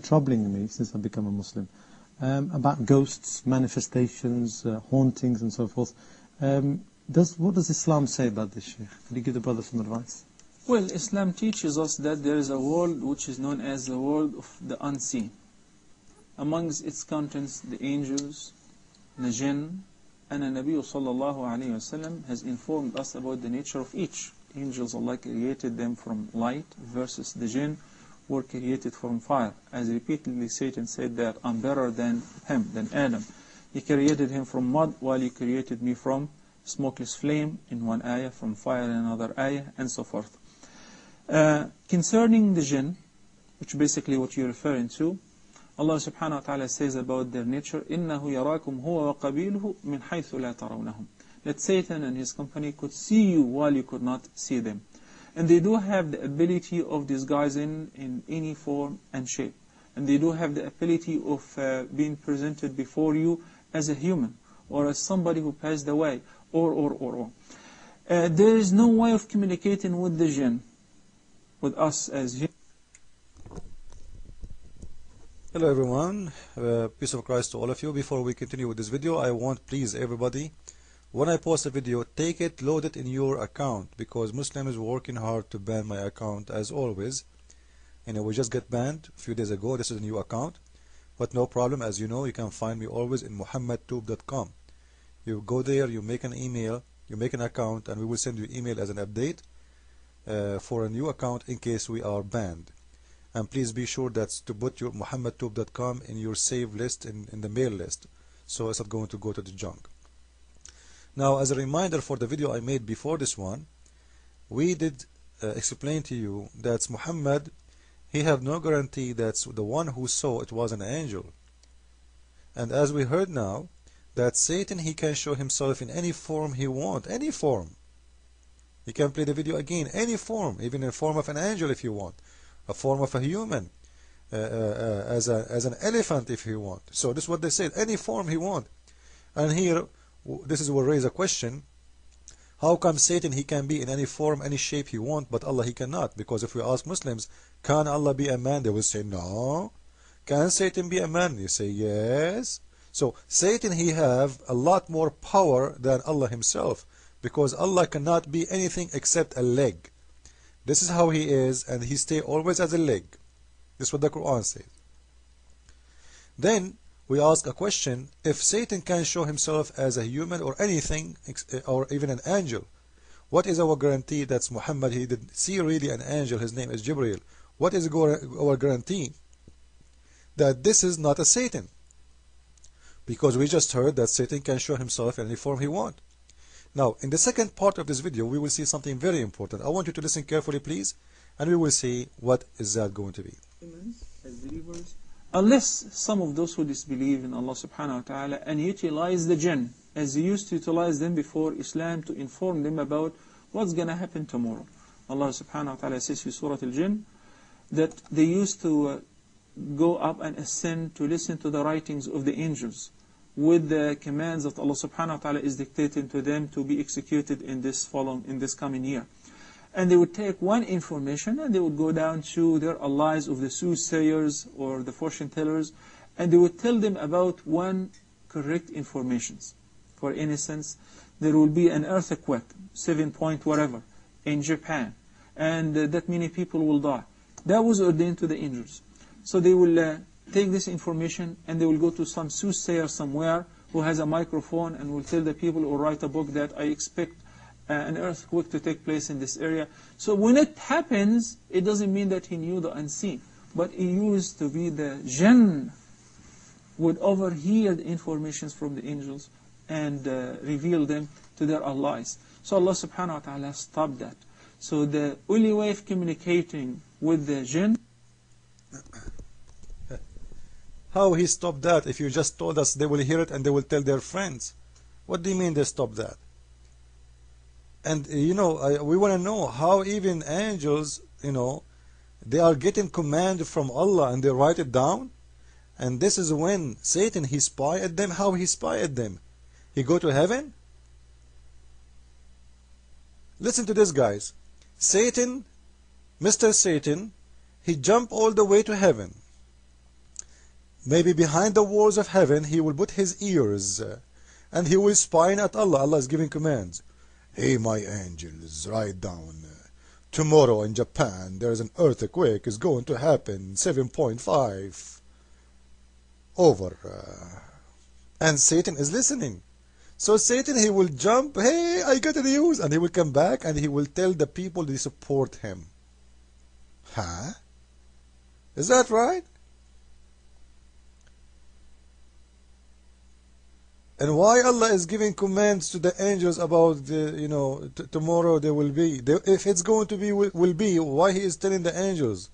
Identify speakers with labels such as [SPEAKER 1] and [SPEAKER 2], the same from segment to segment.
[SPEAKER 1] troubling me since I've become a Muslim, about ghosts, manifestations, hauntings and so forth. What does Islam say about this, Sheikh? Could you give the brother some advice?
[SPEAKER 2] Well, Islam teaches us that there is a world which is known as the world of the unseen. Amongst its contents, the angels, the jinn, and the Nabi sallallahu alayhi wasallam has informed us about the nature of each. Angels, Allah created them from light, versus the jinn were created from fire. As repeatedly Satan said that I'm better than him, than Adam. He created him from mud, while he created me from smokeless flame in one ayah, from fire in another ayah, and so forth. Concerning the jinn, which basically what you're referring to, Allah subhanahu wa ta'ala says about their nature, إِنَّهُ يَرَاكُمْ هُوَ وَقَبِيلُهُ مِنْ حَيْثُ لَا تَرَوْنَهُمْ. That Satan and his company could see you while you could not see them. And they do have the ability of disguising in any form and shape. And they do have the ability of being presented before you as a human, or as somebody who passed away, or. There is no way of communicating with the jinn, with us as humans.
[SPEAKER 3] Hello everyone, peace of Christ to all of you. Before we continue with this video, I want please everybody, when I post a video, take it, load it in your account, because Muslim is working hard to ban my account as always. We just got banned a few days ago. This is a new account, but no problem. As you know, you can find me always in muhammadtube.com. You go there, you make an email, you make an account, and we will send you email as an update for a new account in case we are banned. And please be sure that's to put your muhammadtube.com in your save list, in the mail list, so it's not going to go to the junk. Now, as a reminder for the video I made before this one, we did explain to you that Muhammad, he have no guarantee that the one who saw it was an angel. And as we heard now, that Satan, he can show himself in any form he wants, any form. He can play the video again, any form, even in the form of an angel if you want, a form of a human, as an elephant if you want. So this is what they said, any form he want. And here, this is what raise a question: how come Satan, he can be in any form, any shape he want, but Allah, he cannot? Because if we ask Muslims, can Allah be a man? They will say no. Can Satan be a man? You say yes. So Satan, he have a lot more power than Allah himself, because Allah cannot be anything except a leg. This is how he is, and he stay always as a leg. This is what the Quran says. Then we ask a question: if Satan can show himself as a human or anything, or even an angel, what is our guarantee that Muhammad, he did see really an angel, his name is Jibreel? What is our guarantee that this is not a Satan? Because we just heard that Satan can show himself in any form he wants. Now, in the second part of this video, we will see something very important. I want you to listen carefully, please, and we will see what is that going to be.
[SPEAKER 2] As believers, unless some of those who disbelieve in Allah subhanahu wa ta'ala and utilize the jinn as He used to utilize them before Islam to inform them about what's going to happen tomorrow. Allah subhanahu wa ta'ala says in Surah Al-Jinn that they used to go up and ascend to listen to the writings of the angels with the commands that Allah subhanahu wa ta'ala is dictating to them to be executed in this coming year. And they would take one information and they would go down to their allies of the soothsayers or the fortune tellers, and they would tell them about one correct informations. For instance, there will be an earthquake, 7 point whatever, in Japan, and that many people will die. That was ordained to the angels. So they will take this information and they will go to some soothsayer somewhere who has a microphone and will tell the people or write a book that I expect an earthquake to take place in this area. So when it happens, it doesn't mean that he knew the unseen, but he used to be the jinn, would overhear the informations from the angels and reveal them to their allies. So Allah subhanahu wa ta'ala stopped that. So the only way of communicating with the jinn.
[SPEAKER 3] How he stopped that? If you just told us they will hear it and they will tell their friends. What do you mean they stopped that? And we want to know how even angels, they are getting command from Allah and they write it down. And this is when Satan, he spy at them. How he spy at them? He go to heaven? Listen to this, guys. Satan, Mr. Satan, he jumped all the way to heaven. Maybe behind the walls of heaven he will put his ears and he will spy at Allah. Allah is giving commands. Hey, my angels, write down. Tomorrow in Japan there is an earthquake is going to happen 7.5 over. And Satan is listening. So Satan, he will jump, hey, I got the news, and he will come back and he will tell the people they support him. Huh? Is that right? And why Allah is giving commands to the angels about the, tomorrow there will be, if it's going to be, will be, why He is telling the angels?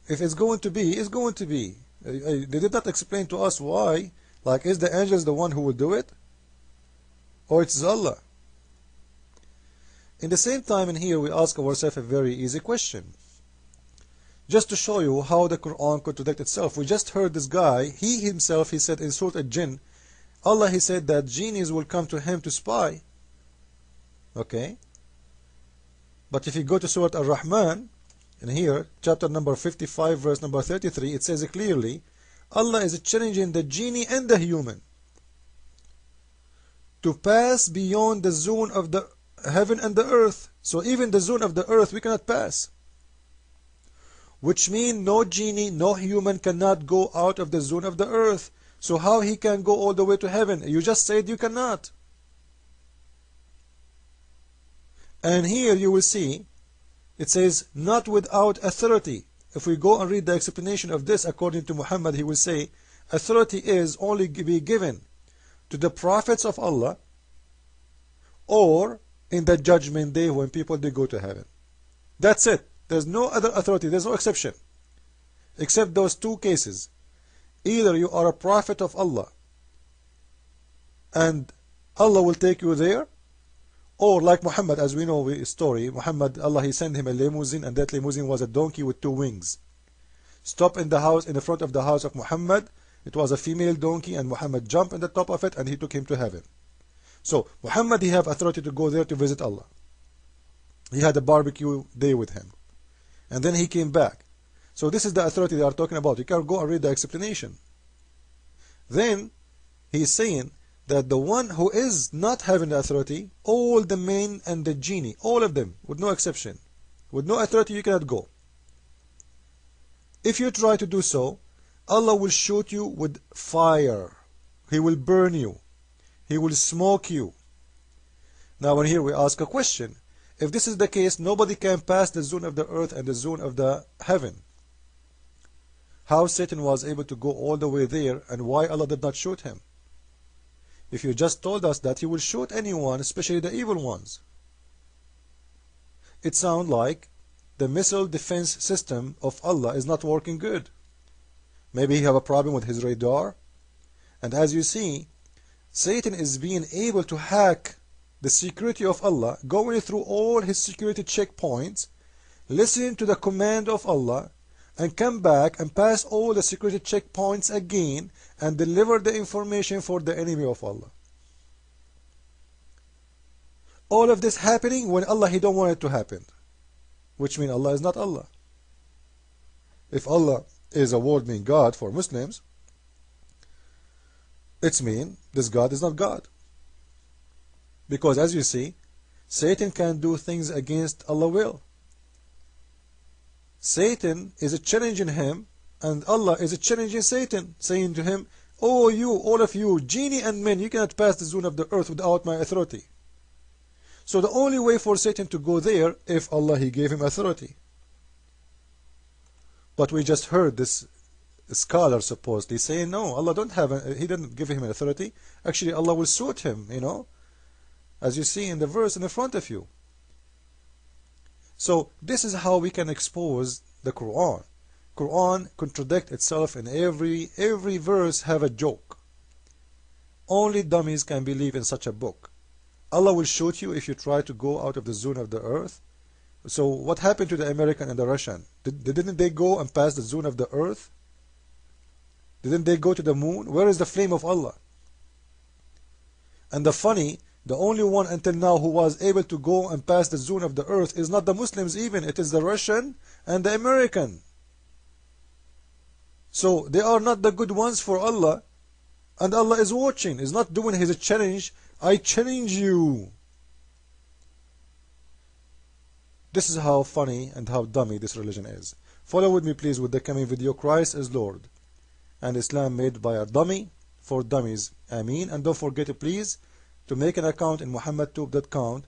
[SPEAKER 3] If it's going to be, it's going to be. They did not explain to us why. Like, is the angels the one who will do it? Or it's Allah? In the same time, in here, we ask ourselves a very easy question. Just to show you how the Quran contradicts itself. We just heard this guy, he himself, he said in Surah Al-Jinn, Allah, he said that genies will come to him to spy. Okay? But if you go to Surah Al-Rahman, in here, chapter number 55, verse number 33, it says clearly, Allah is challenging the genie and the human to pass beyond the zone of the heaven and the earth. So even the zone of the earth we cannot pass. Which means no genie, no human cannot go out of the zone of the earth. So how he can go all the way to heaven? You just said you cannot. And here you will see, it says, not without authority. If we go and read the explanation of this, according to Muhammad, he will say, authority is only be given to the prophets of Allah or in the judgment day when people they go to heaven. That's it. There's no other authority. There's no exception. Except those two cases. Either you are a prophet of Allah and Allah will take you there, or like Muhammad, as we know the story, Muhammad, Allah, He sent him a limousine, and that limousine was a donkey with two wings. Stop in the house, in the front of the house of Muhammad. It was a female donkey, and Muhammad jumped on the top of it, and he took him to heaven. So Muhammad, he have authority to go there to visit Allah. He had a barbecue day with him, and then he came back. So this is the authority they are talking about. You can go and read the explanation. Then he is saying that the one who is not having the authority, all the men and the genie, all of them, with no exception, with no authority, you cannot go. If you try to do so, Allah will shoot you with fire. He will burn you. He will smoke you. Now, when here we ask a question. If this is the case, nobody can pass the zone of the earth and the zone of the heaven. How Satan was able to go all the way there, and why Allah did not shoot him? If you just told us that He will shoot anyone, especially the evil ones. It sounds like the missile defense system of Allah is not working good. Maybe He have a problem with his radar. And as you see, Satan is being able to hack the security of Allah, going through all his security checkpoints, listening to the command of Allah, and come back and pass all the security checkpoints again and deliver the information for the enemy of Allah. All of this happening when Allah, He don't want it to happen, which means Allah is not Allah. If Allah is a word-meaning God for Muslims, it's mean this God is not God. Because as you see, Satan can do things against Allah's will. Satan is challenging him, and Allah is challenging Satan, saying to him, oh, you, all of you, genie and men, you cannot pass the zone of the earth without my authority. So the only way for Satan to go there, if Allah, He gave him authority. But we just heard this scholar supposedly saying, no, Allah don't have, He didn't give him an authority. Actually, Allah will suit him, as you see in the verse in the front of you. So this is how we can expose the Quran. Quran contradicts itself, in every verse have a joke. Only dummies can believe in such a book. Allah will shoot you if you try to go out of the zone of the earth. So what happened to the American and the Russian? Didn't they go and pass the zone of the earth? Didn't they go to the moon? Where is the flame of Allah? And the only one until now who was able to go and pass the zone of the earth is not the Muslims even, it is the Russian and the American. So they are not the good ones for Allah, and Allah is watching. He's not doing his challenge. I challenge you. This is how funny and how dummy this religion is. Follow with me please with the coming video. Christ is Lord and Islam made by a dummy for dummies. Ameen. And don't forget please to make an account in muhammadtube.com,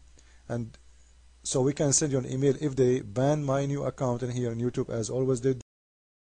[SPEAKER 3] and so we can send you an email if they ban my new account in here on YouTube as always they do.